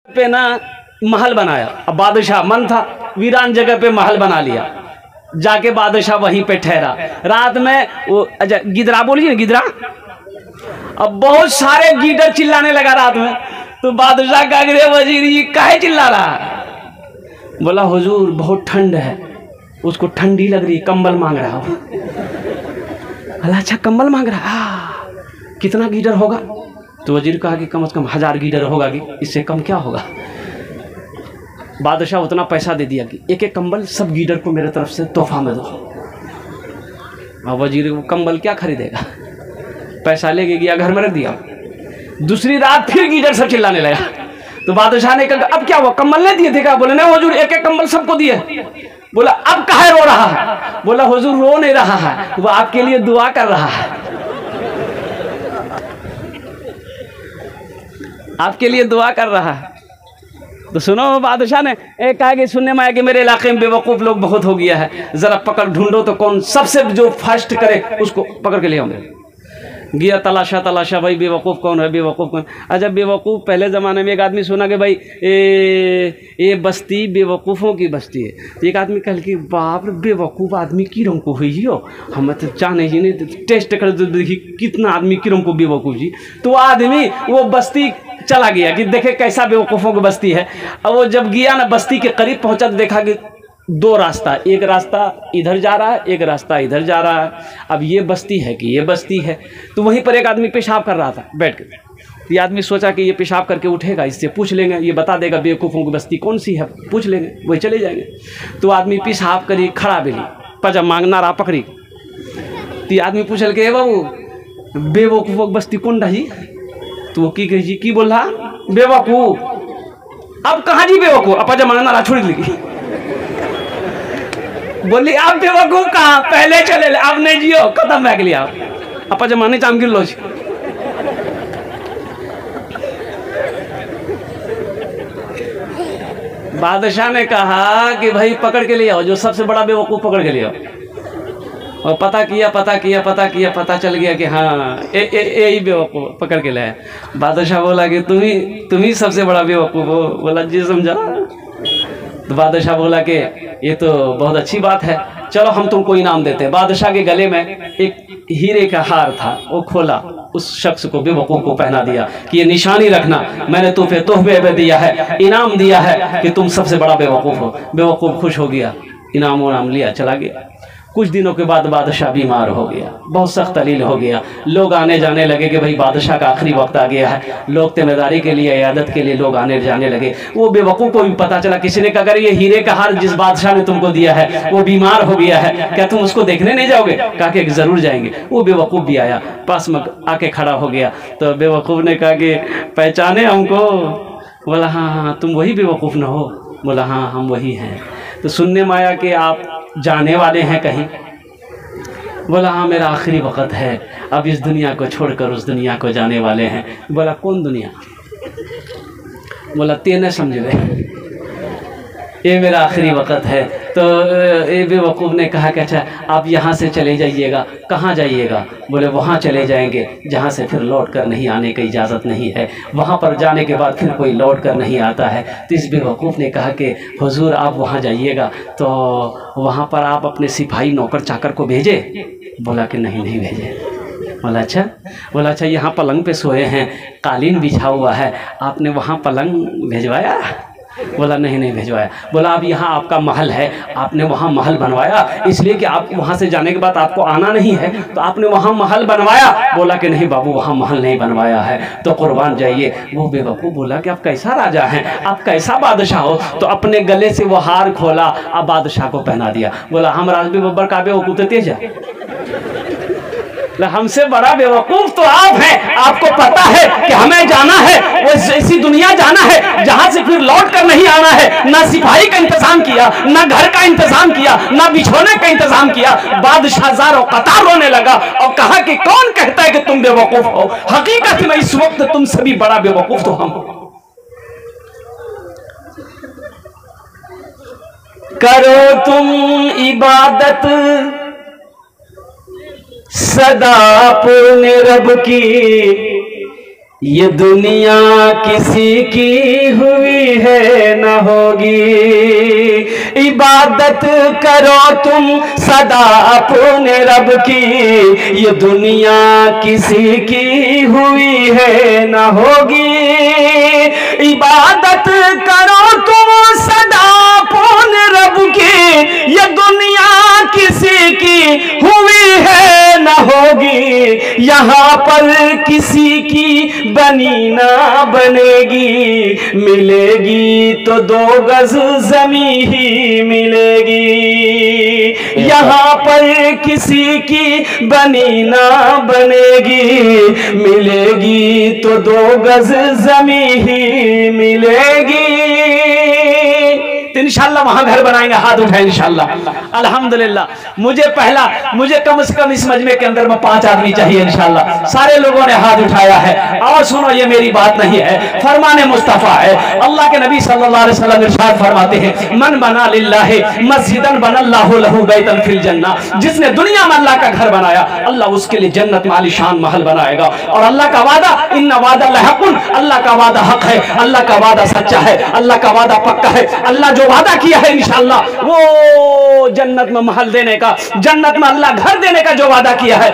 पे ना महल बनाया। अब बादशाह मन था, वीरान जगह पे महल बना लिया। जाके बादशाह वहीं पे ठहरा। रात में वो अच्छा गिदरा बोलिए ना, गिदरा। अब बहुत सारे गीदड़ चिल्लाने लगा रात में। तो बादशाह का अरे वजीर ये काहे चिल्ला रहा है? बोला हुजूर बहुत ठंड है, उसको ठंडी लग रही, कंबल मांग रहा हो। अच्छा कंबल मांग रहा है, कितना गीदड़ होगा? तो वजीर कहा कि कम से कम 1000 गीदड़ होगा, कि इससे कम क्या होगा। बादशाह उतना पैसा दे दिया कि एक एक कंबल सब गीदड़ को मेरे तरफ से तोहफा में दो। और वजीर वो कंबल क्या खरीदेगा, पैसा लेके गया घर में रख दिया। दूसरी रात फिर गीदड़ सब चिल्लाने लगा। तो बादशाह ने कहा अब क्या हुआ, कंबल नहीं दिए थे क्या? बोले नहीं हुजूर एक एक कंबल सबको दिए। बोला अब काहे रो रहा है? बोला हुजूर रो नहीं रहा है, वो आपके लिए दुआ कर रहा है, आपके लिए दुआ कर रहा है। तो सुनो बादशाह ने कहा कि सुनने में आया कि मेरे इलाके में बेवकूफ़ लोग बहुत हो गया है, ज़रा पकड़ ढूंढो तो कौन सबसे जो फर्स्ट करे उसको पकड़ के ले आओगे। गया तलाशा तलाशा, भाई बेवकूफ़ कौन है, बेवकूफ़ कौन। अच्छा बेवकूफ़ पहले ज़माने में एक आदमी सुना कि भाई ये बस्ती बेवकूफ़ों की बस्ती है। तो एक आदमी कह कि बाप रे बेवकूफ़ आदमी किरम को हुई हो, हम तो जाने ही नहीं, टेस्ट कर देखिए कितना आदमी किरम को बेवकूफ़ जी। तो आदमी वो बस्ती चला गया कि देखे कैसा बेवकूफ़ों की बस्ती है। अब वो जब गया ना बस्ती के करीब पहुंचा तो देखा कि 2 रास्ता, एक रास्ता इधर जा रहा है, एक रास्ता इधर जा रहा है। अब ये बस्ती है कि ये बस्ती है। तो वहीं पर एक आदमी पेशाब कर रहा था बैठ के। ये आदमी सोचा कि ये पेशाब करके उठेगा, इससे पूछ लेंगे, ये बता देगा बेवकूफ़ों की बस्ती कौन सी है, पूछ लेंगे, वही चले जाएंगे। तो आदमी पेशाब करी, खड़ा बेली पजा मांगना रहा पकड़ी। तो ये आदमी पूछल के बाबू बेवकूफ़ों की बस्ती कौन रही? तो वो की कही जी की बोल रहा बेवकूफ़। अब कहाँ जी बेवकूफ़? अपा मांगना रहा छोड़ ली। बोली आप बेवकूफ़ कहाँ, पहले चले अब नहीं जियो, खत्म बैग लिया अपा जमाने चाम गिर लो। बादशाह ने कहा कि भाई पकड़ के ले आओ, जो सबसे बड़ा बेवकूफ़ पकड़ के ले आओ। और पता किया, पता चल गया कि हाँ यही बेवकूफ़ पकड़ के लाया। बादशाह बोला कि तुम ही सबसे बड़ा बेवकूफ़ हो। बोला जी समझा। तो बादशाह बोला कि ये तो बहुत अच्छी बात है, चलो हम तुमको इनाम देते हैं। बादशाह के गले में एक हीरे का हार था, वो खोला, उस शख्स को बेवकूफ़ को पहना दिया कि ये निशानी रखना, मैंने तुम्हें तोहफे में दिया है, इनाम दिया है कि तुम सबसे बड़ा बेवकूफ़ हो। बेवकूफ़ खुश हो गया, इनाम लिया, चला गया। कुछ दिनों के बाद बादशाह बीमार हो गया, बहुत सख्त तलील हो गया। लोग आने जाने लगे कि भाई बादशाह का आखिरी वक्त आ गया है। लोग तिम्मेदारी के लिए, इयादत के लिए लोग आने जाने लगे। वो बेवकूफ़ को भी पता चला, किसी ने कहा अगर ये हीरे का हार जिस बादशाह ने तुमको दिया है वो बीमार हो गया है, क्या तुम उसको देखने नहीं जाओगे? कहा कि ज़रूर जाएंगे। वो बेवकूफ़ भी आया, पास में आके खड़ा हो गया। तो बेवकूफ़ ने कहा कि पहचाने हमको? बोला हाँ तुम वही बेवकूफ़ ना हो? बोला हाँ हम वही हैं। तो सुनने में आया कि आप जाने वाले हैं कहीं? बोला हाँ मेरा आखिरी वक्त है, अब इस दुनिया को छोड़कर उस दुनिया को जाने वाले हैं। बोला कौन दुनिया? बोला तेने समझ गए, ये मेरा आखिरी वक्त है। तो ये बेवकूफ़ ने कहा कि अच्छा आप यहाँ से चले जाइएगा। कहाँ जाइएगा? बोले वहाँ चले जाएंगे जहाँ से फिर लौट कर नहीं आने की इजाज़त नहीं है, वहाँ पर जाने के बाद फिर कोई लौट कर नहीं आता है। तो इस बेवकूफ़ ने कहा कि हुजूर आप वहाँ जाइएगा तो वहाँ पर आप अपने सिपाही नौकर चाकर को भेजे? बोला कि नहीं भेजे। बोला अच्छा यहाँ पलंग पे सोए हैं, कालीन बिछा हुआ है, आपने वहाँ पलंग भिजवाया? बोला नहीं भिजवाया। बोला अब यहाँ आपका महल है, आपने वहाँ महल बनवाया इसलिए कि आप वहाँ से जाने के बाद आपको आना नहीं है, तो आपने वहाँ महल बनवाया? बोला कि नहीं बाबू वहाँ महल नहीं बनवाया है, तो कुर्बान जाइए। वो बेवकूफ़ बोला कि आप कैसा राजा हैं, आप कैसा बादशाह हो? तो अपने गले से वो हार खोला, अब बादशाह को पहना दिया। बोला हम राजबी बब्बर का बेवकूफ़ तेज है, हमसे बड़ा बेवकूफ़ तो आप हैं। आपको पता है कि हमें जाना है, वो ऐसी दुनिया जाना है जहां से फिर लौट कर नहीं आना है। ना सिपाही का इंतजाम किया, ना घर का इंतजाम किया, ना बिछोने का इंतजाम किया। बादशाह ज़ारो कतार रोने लगा और कहा कि कौन कहता है कि तुम बेवकूफ़ हो? हकीकत में इस वक्त तुम सभी बड़ा बेवकूफ़ तो हम हो। करो तुम इबादत सदा पुण्य रब की, ये दुनिया किसी की हुई है न होगी। इबादत करो तुम सदा अपने रब की, ये दुनिया किसी की हुई है न होगी। इबादत करो तुम सदा अपने रब की, ये दुनिया किसी की हुई है न होगी। यहाँ पर किसी की बनी ना बनेगी, मिलेगी तो 2 गज जमी ही मिलेगी। यहाँ पर किसी की बनी ना बनेगी, मिलेगी तो 2 गज जमी ही मिलेगी। तो इंशाल्लाह वहां घर बनाएंगे, हाथ उठाए इंशाल्लाह। अल्हम्दुलिल्लाह। मुझे कम से कम इस मजमे के अंदर में 5 आदमी चाहिए इंशाल्लाह। सारे लोगों ने हाथ उठाया है। और सुनो, ये मेरी बात नहीं है, फरमाने मुस्तफा है। अल्लाह के नबी सल्लल्लाहु अलैहि वसल्लम इरशाद फरमाते हैं, मन बना लिल्लाहि मस्जिदन बनल्लाहु लहू बैतन फिल जन्नह। जिसने दुनिया में अल्लाह का घर बनाया, अल्लाह उसके लिए जन्नत में आलीशान महल बनाएगा। और अल्लाह का वादा, इन्ना वादा लहकुन, अल्लाह का वादा हक है, अल्लाह का वादा सच्चा है, अल्लाह का वादा पक्का है। अल्लाह जो वादा किया है इंशाअल्लाह, वो जन्नत में महल देने का, जन्नत में अल्लाह घर देने का जो वादा किया है,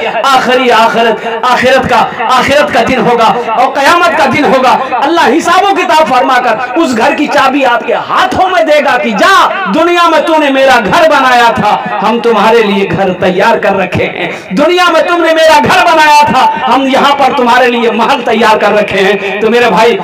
आखिरत का दिन होगा और कयामत का दिन होगा। अल्लाह हिसाबो किताब फरमाकर उस घर की चाबी आपके हाथों में देगा कि जा, दुनिया में तूने मेरा घर बनाया था, हम तुम्हारे लिए घर तैयार कर रखे हैं। दुनिया में तुमने मेरा घर बनाया था, हम यहाँ पर तुम्हारे लिए महल तैयार कर रखे हैं। तो मेरे भाई,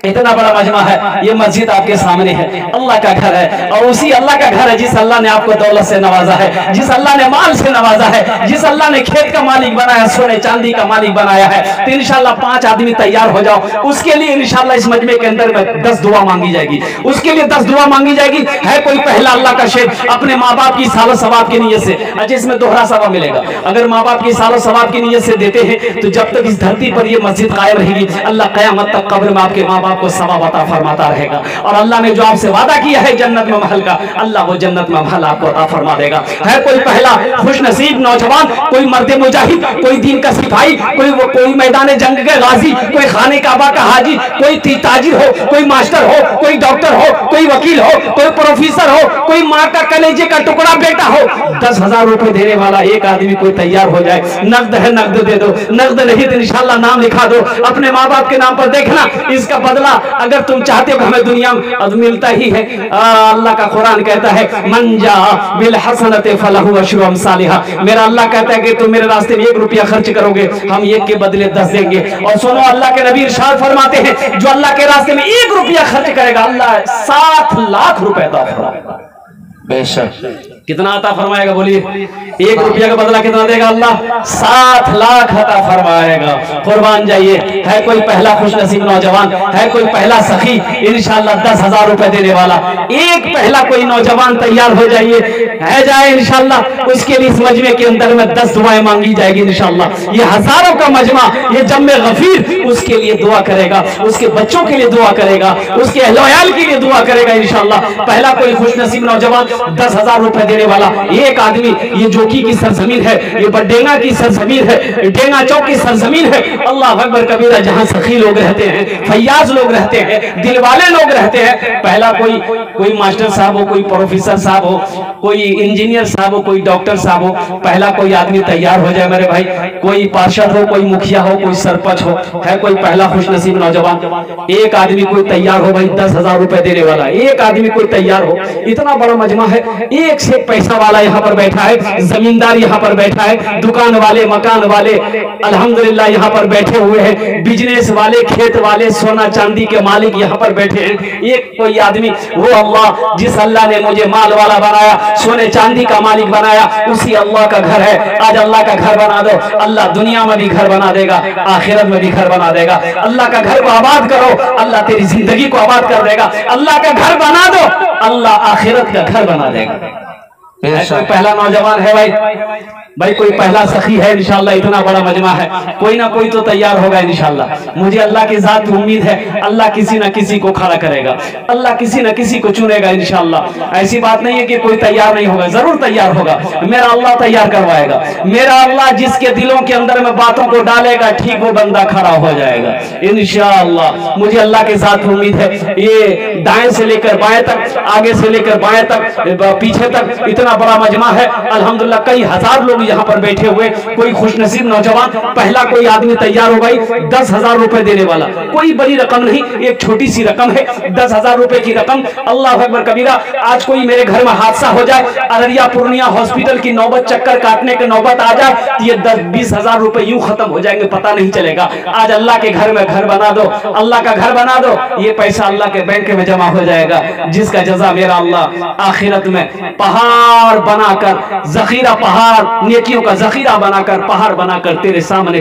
इतना बड़ा मजमा है, ये मस्जिद आपके सामने है, अल्लाह का घर है। और उसी अल्लाह का घर है जिस अल्लाह ने आपको दौलत से नवाजा है, जिस अल्लाह ने माल से नवाजा है, जिस अल्लाह ने खेत का मालिक बनाया, सोने चांदी का मालिक बनाया है। तो इंशाल्लाह 5 आदमी तैयार हो जाओ। उसके लिए इंशाल्लाह इस मजमे के अंदर में 10 दुआ मांगी जाएगी। उसके लिए 10 दुआ मांगी जाएगी। है कोई पहला अल्लाह का शेर अपने माँ बाप की सालो सवाब की नीयत से, जिसमें दोहरा सवाब मिलेगा। अगर माँ बाप की सालो सवाब की नीयत से देते हैं तो जब तक इस धरती पर ये मस्जिद कायम रहेगी, अल्लाह कयामत तक कब्र में आपके माँ बाप को सवाब अता फरमाता रहेगा। और अल्लाह ने जो आपसे वादा किया है जन्नत में महल का, अल्लाह वो जन्नत में महल आपको अता फरमा देगा। है कोई पहला खुश नसीब नौजवान, कोई मर्द मुजाहिद, कोई दीन का सिपाही, कोई मैदान जंग के गाजी, कोई खाने काबा का हाजी, कोई ताजिर हो, कोई मास्टर हो, कोई डॉक्टर हो, कोई वकील हो, कोई प्रोफेसर हो, कोई माँ का कलेजे का टुकड़ा बेटा हो, 10,000 रुपए देने वाला एक आदमी कोई तैयार हो जाए। नकद है, नकद दे दो, नकद नहीं तो इंशाल्लाह नाम लिखा दो अपने माँ बाप के नाम पर। देखना इसका बदला अगर तुम चाहते हो, हमें दुनिया में मिलता ही है। अल्लाह का कुरान कहता है, मन जा बिल हसनते फलहु अशरु अमसालिहा। मेरा अल्लाह कहता है कि तुम मेरे रास्ते में 1 रुपया खर्च करोगे, हम 1 के बदले 10 देंगे। और सुनो, अल्लाह के नबी इरशाद फरमाते हैं, जो अल्लाह के रास्ते में 1 रुपया खर्च करेगा, अल्लाह 7 लाख रुपए अता फरमाएगा। बेशक कितना अता फरमाएगा, बोलिए? 1 रुपया का बदला कितना देगा अल्लाह? 7 लाख अता फरमाएगा। कुर्बान जाइए। है कोई पहला खुश नसीब नौजवान, है कोई पहला सखी इंशाल्लाह 10,000 रुपए देने वाला, एक पहला कोई नौजवान तैयार हो जाइए, है जाए इंशाल्लाह। उसके लिए इस मजमे के अंदर में 10 दुआएं मांगी जाएगी इंशाल्लाह। ये हजारों का मजमा, ये जम्मे गफीर उसके लिए दुआ करेगा, उसके बच्चों के लिए दुआ करेगा, उसके अहल के लिए दुआ करेगा इंशाल्लाह। पहला कोई खुश नसीब नौजवान 10,000 रुपए देने वाला एक आदमी। ये जोकी की सरजमीन है, ये बडेंगा की सरजमीन है, डेंगा चौक की सरजमीन है। अल्लाह अकबर कबीरा, जहां सखी लोग रहते हैं, फैयाज लोग रहते हैं, दिल वाले लोग रहते हैं। पहला कोई मास्टर साहब हो, कोई प्रोफेसर साहब हो, कोई इंजीनियर साहब हो, कोई डॉक्टर साहब हो, पहला कोई आदमी तैयार हो जाए मेरे भाई। कोई पार्षद हो, कोई मुखिया हो, कोई सरपंच हो, है कोई पहला खुश नसीब नौजवान, एक आदमी कोई तैयार हो भाई, 10,000 रुपए देने वाला एक आदमी कोई तैयार हो। इतना बड़ा मजमा है, एक से पैसा वाला यहाँ पर बैठा है, जमींदार यहाँ पर बैठा है, दुकान वाले, मकान वाले अल्हम्दुलिल्लाह यहाँ पर बैठे हुए हैं, बिजनेस वाले, खेत वाले, सोना चांदी के मालिक यहाँ पर बैठे हैं। एक कोई आदमी, वो अल्लाह जिस अल्लाह ने मुझे माल वाला बनाया, सोने चांदी का मालिक बनाया, उसी अल्लाह का घर है। आज अल्लाह का घर बना दो, अल्लाह दुनिया में भी घर बना देगा, आखिरत में भी घर बना देगा। अल्लाह का घर को आबाद करो, अल्लाह तेरी जिंदगी को आबाद कर देगा। अल्लाह का घर बना दो, अल्लाह आखिरत का घर बना देगा। कोई पहला नौजवान है भाई कोई पहला सखी है इंशाल्लाह, इतना बड़ा मजमा है, कोई ना कोई तो तैयार होगा इंशाल्लाह। मुझे अल्लाह की जात उम्मीद है, अल्लाह किसी ना किसी को खड़ा करेगा, अल्लाह किसी ना किसी को चुनेगा इंशाल्लाह। ऐसी बात नहीं है कि कोई तैयार नहीं होगा, जरूर तैयार होगा, मेरा अल्लाह तैयार करवाएगा। मेरा अल्लाह जिसके दिलों के अंदर में बातों को डालेगा, ठीक वो बंदा खड़ा हो जाएगा इंशाल्लाह। मुझे अल्लाह के साथ उम्मीद है। ये दाएं से लेकर बाएं तक, आगे से लेकर बाएं तक, पीछे तक इतना बड़ा मजमा है अल्हम्दुलिल्लाह। कई हजार लोग यहाँ पर बैठे हुए, कोई खुशनसीब नौजवान पहला कोई आदमी तैयार हो भाई 10,000 रुपए देने वाला, कोई बड़ी रकम नहीं, एक छोटी सी रकम है, 10,000 रुपए की रकम। अल्लाह अकबर कबीरा। आज कोई मेरे घर में हादसा हो जाए, अररिया पूर्णिया हॉस्पिटल की नौबत, चक्कर काटने की नौबत आ जाए, तो ये 10-20 हजार रुपए यूं खत्म हो जाएंगे, पता नहीं चलेगा। आज अल्लाह के घर में घर बना दो, अल्लाह का घर बना दो, ये पैसा अल्लाह के बैंक में जमा हो जाएगा, जिसका जजा मेरा अल्लाह आखिरत में पहाड़ बनाकर, जखीरा पहाड़, नेकियों का जखीरा बनाकर, पहाड़ बनाकर तेरे सामने